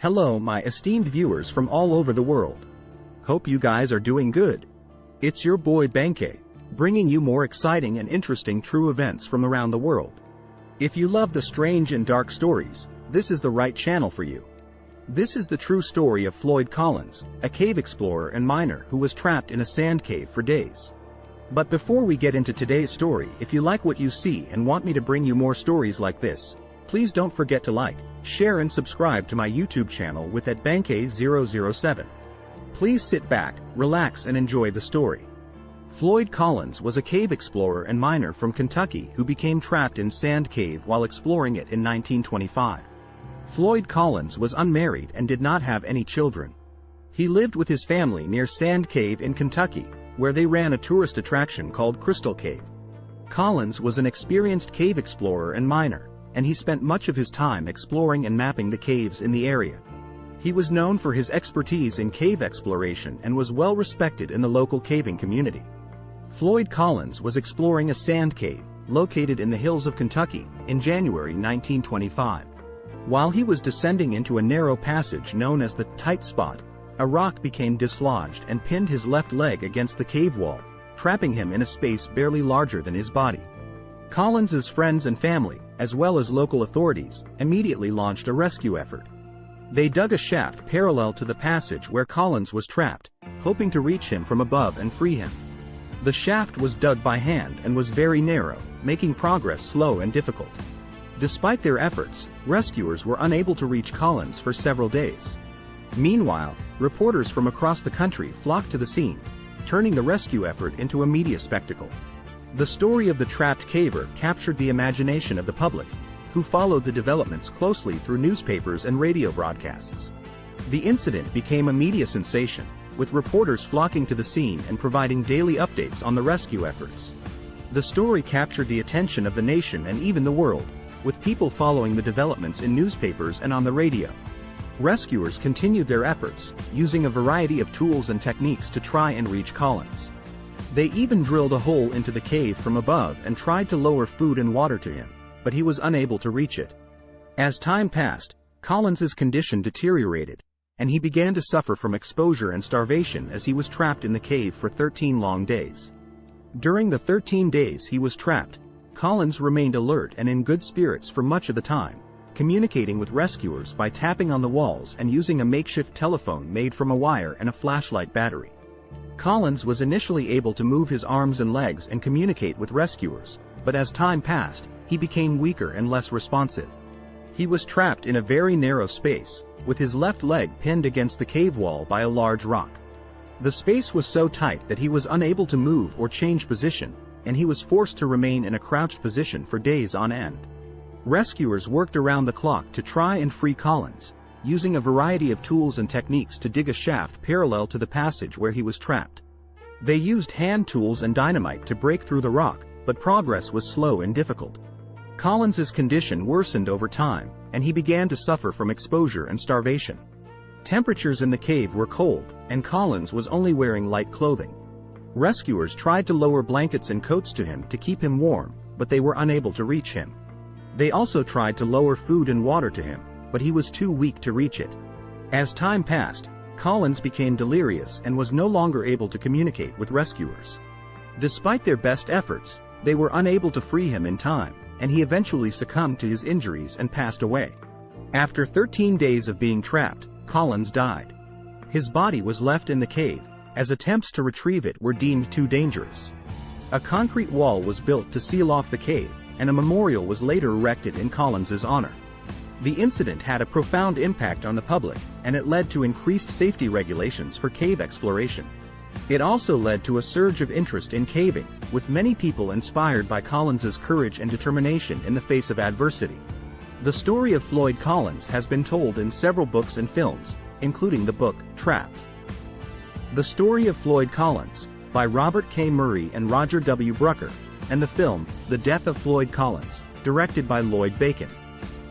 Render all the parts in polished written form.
Hello my esteemed viewers from all over the world. Hope you guys are doing good. It's your boy Benkei, bringing you more exciting and interesting true events from around the world. If you love the strange and dark stories, this is the right channel for you. This is the true story of Floyd Collins, a cave explorer and miner who was trapped in a sand cave for days. But before we get into today's story, if you like what you see and want me to bring you more stories like this, please don't forget to like, share and subscribe to my YouTube channel with @Benkei007. Please sit back, relax and enjoy the story. Floyd Collins was a cave explorer and miner from Kentucky who became trapped in Sand Cave while exploring it in 1925. Floyd Collins was unmarried and did not have any children. He lived with his family near Sand Cave in Kentucky, where they ran a tourist attraction called Crystal Cave. Collins was an experienced cave explorer and miner, and he spent much of his time exploring and mapping the caves in the area. He was known for his expertise in cave exploration and was well respected in the local caving community. Floyd Collins was exploring a sand cave, located in the hills of Kentucky, in January 1925. While he was descending into a narrow passage known as the tight spot, a rock became dislodged and pinned his left leg against the cave wall, trapping him in a space barely larger than his body. Collins's friends and family, as well as local authorities, immediately launched a rescue effort. They dug a shaft parallel to the passage where Collins was trapped, hoping to reach him from above and free him. The shaft was dug by hand and was very narrow, making progress slow and difficult. Despite their efforts, rescuers were unable to reach Collins for several days. Meanwhile, reporters from across the country flocked to the scene, turning the rescue effort into a media spectacle. The story of the trapped caver captured the imagination of the public, who followed the developments closely through newspapers and radio broadcasts. The incident became a media sensation, with reporters flocking to the scene and providing daily updates on the rescue efforts. The story captured the attention of the nation and even the world, with people following the developments in newspapers and on the radio. Rescuers continued their efforts, using a variety of tools and techniques to try and reach Collins. They even drilled a hole into the cave from above and tried to lower food and water to him, but he was unable to reach it. As time passed, Collins's condition deteriorated, and he began to suffer from exposure and starvation as he was trapped in the cave for 13 long days. During the 13 days he was trapped, Collins remained alert and in good spirits for much of the time, communicating with rescuers by tapping on the walls and using a makeshift telephone made from a wire and a flashlight battery. Collins was initially able to move his arms and legs and communicate with rescuers, but as time passed, he became weaker and less responsive. He was trapped in a very narrow space, with his left leg pinned against the cave wall by a large rock. The space was so tight that he was unable to move or change position, and he was forced to remain in a crouched position for days on end. Rescuers worked around the clock to try and free Collins, using a variety of tools and techniques to dig a shaft parallel to the passage where he was trapped. They used hand tools and dynamite to break through the rock, but progress was slow and difficult. Collins's condition worsened over time, and he began to suffer from exposure and starvation. Temperatures in the cave were cold, and Collins was only wearing light clothing. Rescuers tried to lower blankets and coats to him to keep him warm, but they were unable to reach him. They also tried to lower food and water to him, but he was too weak to reach it. As time passed, Collins became delirious and was no longer able to communicate with rescuers. Despite their best efforts, they were unable to free him in time, and he eventually succumbed to his injuries and passed away. After 13 days of being trapped, Collins died. His body was left in the cave, as attempts to retrieve it were deemed too dangerous. A concrete wall was built to seal off the cave, and a memorial was later erected in Collins's honor. The incident had a profound impact on the public, and it led to increased safety regulations for cave exploration. It also led to a surge of interest in caving, with many people inspired by Collins's courage and determination in the face of adversity. The story of Floyd Collins has been told in several books and films, including the book, Trapped. The Story of Floyd Collins, by Robert K. Murray and Roger W. Brucker, and the film, The Death of Floyd Collins, directed by Lloyd Bacon.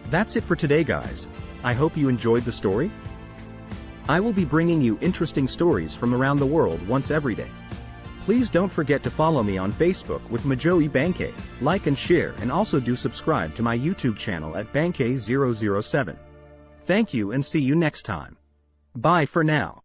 That's it for today guys. I hope you enjoyed the story. I will be bringing you interesting stories from around the world once every day. Please don't forget to follow me on Facebook with Majoe Benkei, like and share and also do subscribe to my YouTube channel at Benkei007. Thank you and see you next time. Bye for now.